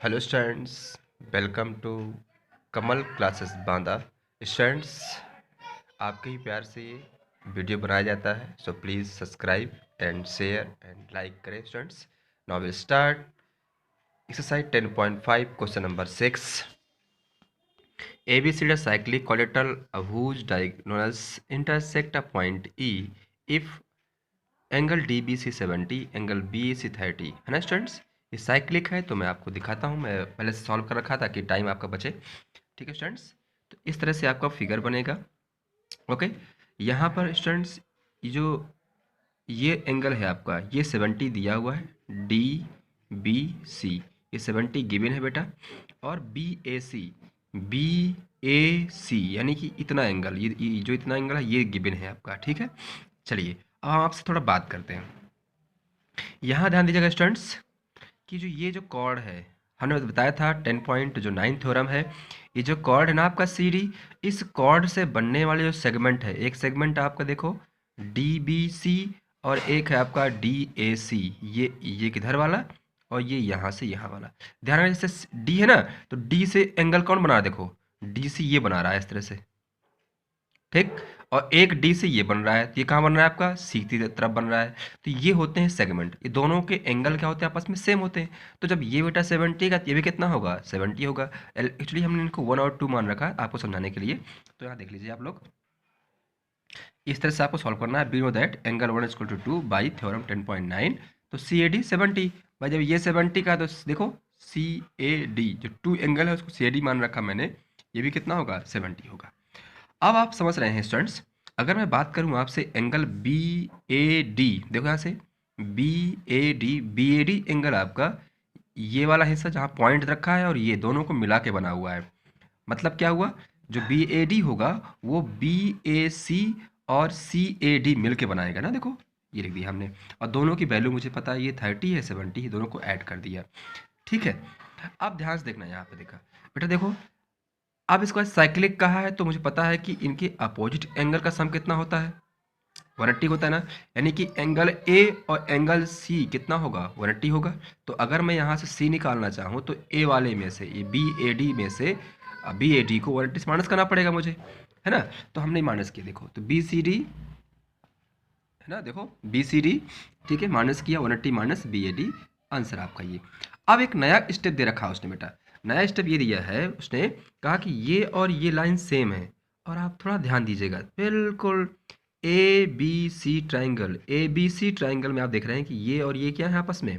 Hello students, welcome to Kamal classes Banda. Students, आपके ही प्यार से ये वीडियो बनाया जाता है, so please subscribe and share and like करें। Students, now will start exercise 10.5 question number 6। ABCD cyclic collateral whose diagonals intersect a point E if angle DBC 70, angle BAC 30 है ना स्टूडेंट्स। ये साइक्लिक है तो मैं आपको दिखाता हूँ, मैं पहले से सॉल्व कर रखा था कि टाइम आपका बचे। ठीक है स्टूडेंट्स, तो इस तरह से आपका फिगर बनेगा। ओके, यहाँ पर स्टूडेंट्स ये एंगल है आपका, ये 70 दिया हुआ है, DBC ये 70 गिवन है बेटा, और BAC यानी कि इतना एंगल, ये जो इतना एंगल है ये गिवन है आपका। ठीक है, चलिए अब हम आपसे थोड़ा बात करते हैं। यहाँ ध्यान दीजिएगा स्टूडेंट्स कि ये जो कॉर्ड है, हमने बताया था 10.9 थ्योरम है। ये जो कॉर्ड है ना आपका CD, इस कॉर्ड से बनने वाले जो सेगमेंट है, एक सेगमेंट आपका देखो DBC और एक है आपका DAC, ये किधर वाला और ये यहाँ से यहाँ वाला। ध्यान रखना, जैसे D है ना, तो D से एंगल कौन बना रहा है, देखो DC ये बना रहा है इस तरह से। ठीक, और एक डी से ये बन रहा है, ये कहाँ बन रहा है आपका, सी की तरफ बन रहा है। तो ये होते हैं सेगमेंट, ये दोनों के एंगल क्या होते हैं, आपस में सेम होते हैं। तो जब ये बेटा 70 का, ये भी कितना होगा, 70 होगा। एक्चुअली हमने इनको 1 और 2 मान रखा है आपको समझाने के लिए। तो यहाँ देख लीजिए आप लोग, इस तरह से आपको सॉल्व करना है। Be know that angle 1 equal to 2 by theorem 10.9। तो CAD 70, भाई जब ये 70 का है तो देखो CAD जो 2 एंगल है उसको CAD मान रखा मैंने, ये भी कितना होगा, 70 होगा। अब आप समझ रहे हैं स्टूडेंट्स, अगर मैं बात करूं आपसे एंगल BAD, देखो यहाँ से BAD एंगल आपका ये वाला हिस्सा जहाँ पॉइंट रखा है और ये दोनों को मिला के बना हुआ है। मतलब क्या हुआ, जो BAD होगा वो BAC और CAD मिल के बनाएगा ना। देखो ये लिख दिया हमने, और दोनों की वैल्यू मुझे पता है, ये 30 है 70 है, दोनों को ऐड कर दिया। ठीक है, अब ध्यान से देखना, यहाँ पे देखा बेटा, देखो अब इसको साइक्लिक कहा है तो मुझे पता है कि इनके अपोजिट एंगल का सम कितना होता है, 180 होता है ना। यानी कि एंगल A और एंगल C कितना होगा, 180 होगा। तो अगर मैं यहाँ से C निकालना चाहूँ तो A वाले में से, ये BAD में से BAD को 180 से माइनस करना पड़ेगा मुझे, है ना। तो हमने माइनस किया, देखो तो BCD है ना, देखो BCD, ठीक है, माइनस किया 180 माइनस BAD, आंसर आपका ये। अब एक नया स्टेप दे रखा है उसने बेटा, नया स्टेप ये दिया है उसने, कहा कि ये और ये लाइन सेम है। और आप थोड़ा ध्यान दीजिएगा, बिल्कुल ABC ट्राइंगल में आप देख रहे हैं कि ये और ये क्या है, आपस में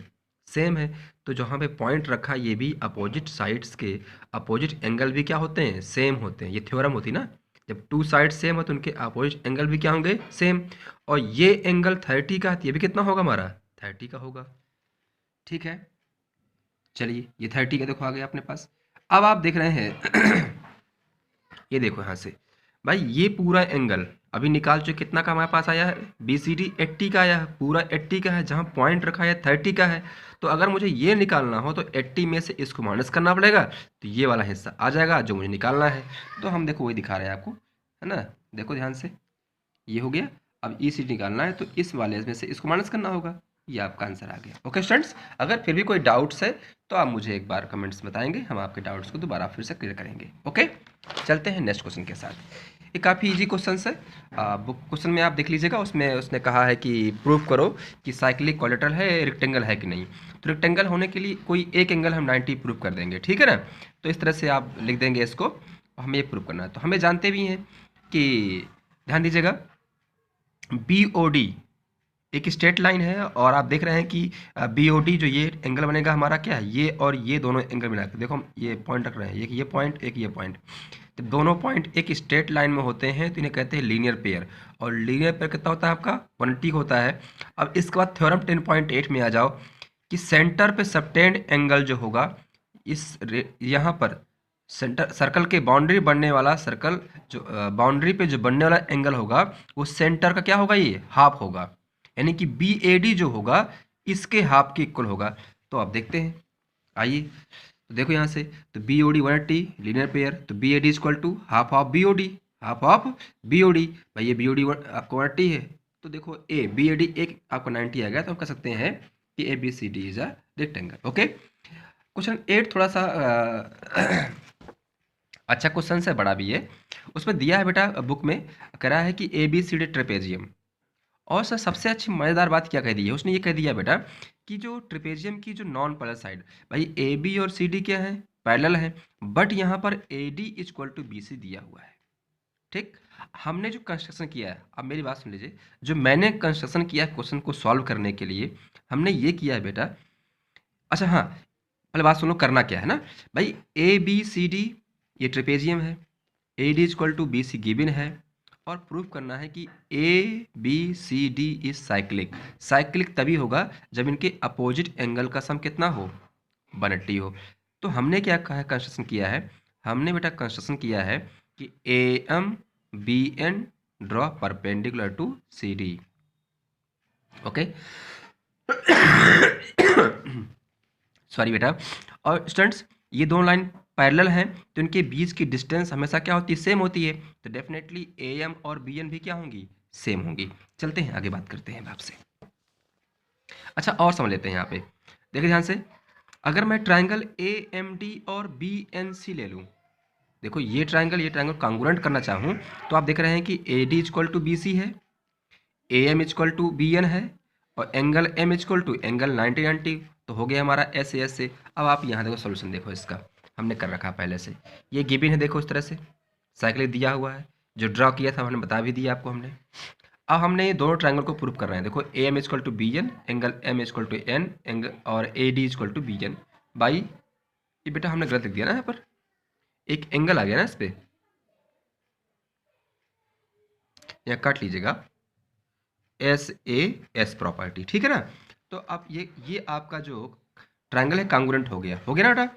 सेम है। तो जहाँ पे पॉइंट रखा है, ये भी अपोजिट साइड्स के अपोजिट एंगल भी क्या होते हैं, सेम होते हैं। ये थ्योरम होती ना, जब टू साइड सेम हो तो उनके अपोजिट एंगल भी क्या होंगे, सेम। और ये एंगल 30 का है, तो ये भी कितना होगा हमारा, 30 का होगा। ठीक है, चलिए ये 30 का देखो आ गया अपने पास। अब आप देख रहे हैं ये देखो यहाँ से, भाई ये पूरा एंगल अभी निकाल चुके, कितना का हमारे पास आया है, BCD 80 का आया है, पूरा 80 का है, जहाँ पॉइंट रखा है 30 का है। तो अगर मुझे ये निकालना हो तो 80 में से इसको माइनस करना पड़ेगा, तो ये वाला हिस्सा आ जाएगा जो मुझे निकालना है। तो हम देखो वही दिखा रहे हैं आपको, है ना। देखो ध्यान से, ये हो गया। अब ECD निकालना है तो इस वाले में से इसको माइनस करना होगा, ये आपका आंसर आ गया। ओके स्टूडेंट्स, अगर फिर भी कोई डाउट्स है तो आप मुझे एक बार कमेंट्स बताएंगे, हम आपके डाउट्स को दोबारा फिर से क्लियर करेंगे। ओके, चलते हैं नेक्स्ट क्वेश्चन के साथ। ये काफ़ी इजी क्वेश्चन है, बुक क्वेश्चन में आप देख लीजिएगा, उसमें उसने कहा है कि प्रूव करो कि साइक्लिक कोलेटरल है, रेक्टेंगल है कि नहीं। तो रेक्टेंगल होने के लिए कोई एक एंगल हम 90 प्रूव कर देंगे, ठीक है ना। तो इस तरह से आप लिख देंगे इसको, हमें ये प्रूव करना है। तो हमें जानते भी हैं कि, ध्यान दीजिएगा, BOD एक स्ट्रेट लाइन है, और आप देख रहे हैं कि BOD जो ये एंगल बनेगा हमारा क्या है, ये और ये दोनों एंगल मिला के देखो, हम ये पॉइंट रख रहे हैं, एक ये पॉइंट एक ये पॉइंट। तो दोनों पॉइंट एक स्ट्रेट लाइन में होते हैं तो इन्हें कहते हैं लीनियर पेयर। और लीनियर पेयर कितना होता है आपका, 180 होता है। अब इसके बाद थ्योरम 10.8 में आ जाओ कि सेंटर पे सबटेंड एंगल जो होगा, यहाँ पर सेंटर सर्कल के बाउंड्री बनने वाला सर्कल, जो बाउंड्री पे जो बनने वाला एंगल होगा वो सेंटर का क्या होगा, ये हाफ होगा। यानी कि BAD जो होगा इसके हाफ के इक्वल होगा। तो आप देखते हैं, आइए तो देखो यहाँ से, तो BOD 180 लीनियर पेयर, तो BAD equal to half of BOD, half of BOD। भाई ये BOD आपको 180 है, तो देखो BAD एक आपको 90 आ गया, तो हम कह सकते हैं कि ABCD is a rectangle. Okay, question 8 थोड़ा सा अच्छा क्वेश्चन है, बड़ा भी है। उसमें दिया है बेटा बुक में, कह रहा है कि ABCD ट्रेपेजियम। और सर सबसे अच्छी मज़ेदार बात क्या कह दी है, उसने ये कह दिया बेटा कि जो ट्रेपेजियम की जो नॉन पैरेलल साइड, भाई AB और CD क्या है, पैरेलल है, बट यहाँ पर AD इक्वल टू BC दिया हुआ है। ठीक, हमने जो कंस्ट्रक्शन किया है, अब मेरी बात सुन लीजिए, जो मैंने कंस्ट्रक्शन किया है क्वेश्चन को सॉल्व करने के लिए, हमने ये किया है बेटा। अच्छा हाँ, पहले बात सुनो करना क्या है ना भाई, ABCD ये ट्रेपेजियम है, AD equal to BC given है, और प्रूफ करना है कि ABCD इज साइक्लिक। साइक्लिक तभी होगा जब इनके अपोजिट एंगल का सम कितना हो, 180 हो। तो हमने क्या कहा है, कंस्ट्रक्शन किया है, हमने बेटा कंस्ट्रक्शन किया है कि AM BN draw perpendicular to CD। Okay sorry बेटा। और स्टूडेंट्स ये दोनों लाइन पैरेलल हैं, तो इनके बीच की डिस्टेंस हमेशा क्या होती है, सेम होती है। तो डेफिनेटली AM और BN भी क्या होंगी, सेम होंगी। चलते हैं आगे बात करते हैं आपसे। अच्छा और समझ लेते हैं यहाँ पे, देखिए ध्यान से, अगर मैं ट्राइंगल AMD और BNC ले लूँ, देखो ये ट्राइंगल कांग्रुएंट करना चाहूँ, तो आप देख रहे हैं कि AD इक्वल टू BC है, AM इक्वल टू BN है, और angle M equal to angle 90 तो हो गया हमारा SAS से। अब आप यहाँ देखो सोल्यूशन देखो इसका, हमने कर रखा पहले से, ये गिवन है, देखो इस तरह से साइक्लिक दिया हुआ है, जो ड्रॉ किया था हमने बता भी दिया आपको हमने। अब हमने ये दोनों ट्रायंगल को प्रूव कर रहे हैं, देखो AM equal to BN, angle M equal to N, angle और AD equal to BN by, ये बेटा हमने गलत लिख दिया ना, यहाँ पर एक एंगल आ गया ना इस पर, यहाँ काट लीजिएगा, SAS प्रॉपर्टी, ठीक है ना। तो अब ये आपका जो ट्रायंगल है कांग्रुएंट हो गया ना बेटा।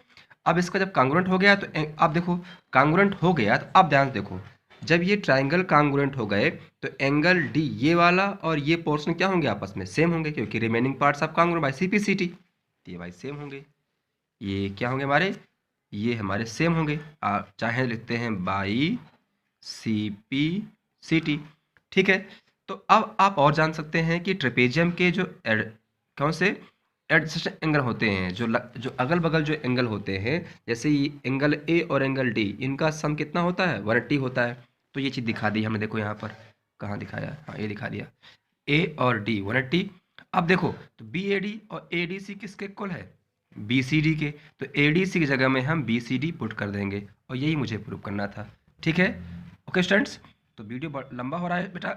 अब इसका जब कांग्रुएंट हो गया तो आप देखो कांग्रुएंट हो गया, तो अब ध्यान से देखो, जब ये ट्रायंगल कांग्रुएंट हो गए तो एंगल D ये वाला और ये पोर्शन क्या होंगे, आपस में सेम होंगे, क्योंकि remaining parts of congruent by CPCT, ये भाई सेम होंगे, ये क्या होंगे हमारे, ये हमारे सेम होंगे। आप चाहे लिखते हैं बाई CPCT, ठीक है। तो अब आप और जान सकते हैं कि ट्रेपेजियम के जो कौन से एडजेसेंट एंगल होते हैं, जो अगल बगल जो एंगल होते हैं, जैसे ये एंगल A और एंगल D, इनका सम कितना होता है, 180 होता है। तो ये चीज़ दिखा दी हमने, देखो यहाँ पर कहाँ दिखाया, हाँ ये दिखा दिया, A और D 180। अब देखो तो BAD और ADC किसके इक्वल है, BCD के, तो ADC की जगह में हम BCD पुट कर देंगे, और यही मुझे प्रूव करना था, ठीक है। ओके स्टूडेंट्स, तो वीडियो लंबा हो रहा है बेटा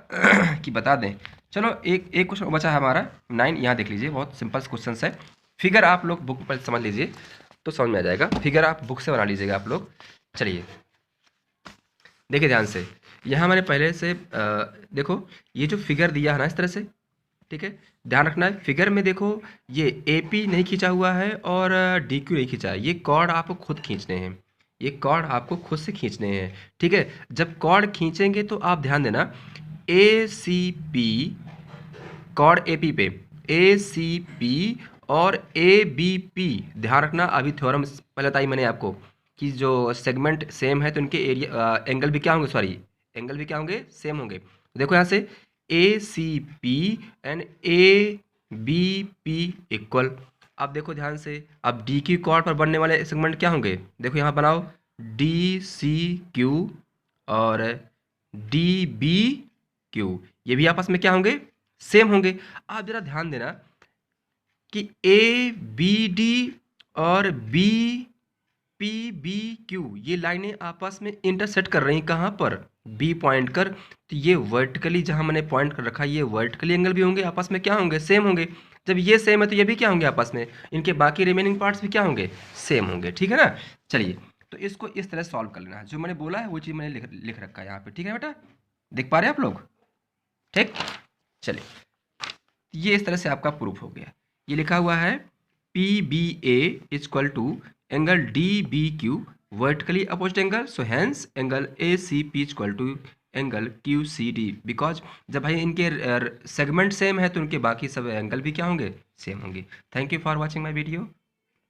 कि बता दें। चलो एक क्वेश्चन बचा है हमारा 9, यहाँ देख लीजिए, बहुत सिंपल क्वेश्चन है। फिगर आप लोग बुक पर समझ लीजिए तो समझ में आ जाएगा, फिगर आप बुक से बना लीजिएगा आप लोग। चलिए देखिए ध्यान से, यहाँ मैंने पहले से देखो ये जो फिगर दिया है ना इस तरह से, ठीक है, ध्यान रखना है फिगर में, देखो ये AP नहीं खींचा हुआ है और DQ नहीं खींचा है, ये कॉर्ड आपको खुद खींचने हैं, ये कॉर्ड आपको खुद से खींचने हैं, ठीक है। जब कॉर्ड खींचेंगे तो आप ध्यान देना, ACP कॉर्ड AP पे, ACP और ABP, ध्यान रखना, अभी थ्योरम पहले बताई मैंने आपको कि जो सेगमेंट सेम है तो इनके एरिया एंगल भी क्या होंगे, सॉरी एंगल भी क्या होंगे, सेम होंगे। देखो यहाँ से ACP एंड ABP इक्वल। अब देखो ध्यान से, अब DQ कॉर्ड पर बनने वाले सेगमेंट क्या होंगे, देखो यहाँ बनाओ DCQ और DBQ, ये भी आपस में क्या होंगे, सेम होंगे। आप जरा ध्यान देना कि ABD और BPBQ ये लाइनें आपस में इंटरसेक्ट कर रही हैं, कहाँ पर, B पॉइंट कर, तो ये वर्टिकली जहां मैंने पॉइंट कर रखा है, ये वर्टिकली एंगल भी होंगे, आपस में क्या होंगे, सेम होंगे। जब ये सेम है तो ये भी क्या होंगे आपस में, इनके बाकी रिमेनिंग पार्ट्स भी क्या होंगे, सेम होंगे, ठीक है ना। चलिए तो इसको इस तरह सॉल्व कर लेना है, जो मैंने बोला है वो चीज़ मैंने लिख रखा है यहाँ पे, ठीक है बेटा, देख पा रहे हैं आप लोग, ठीक। चलिए ये इस तरह से आपका प्रूफ हो गया, ये लिखा हुआ है PBA equal to angle DBQ vertically opposite angle, so hence angle ACP equal to angle QCD, because जब भाई इनके सेगमेंट सेम है तो उनके बाकी सब एंगल भी क्या होंगे, सेम होंगे। Thank you for watching my video.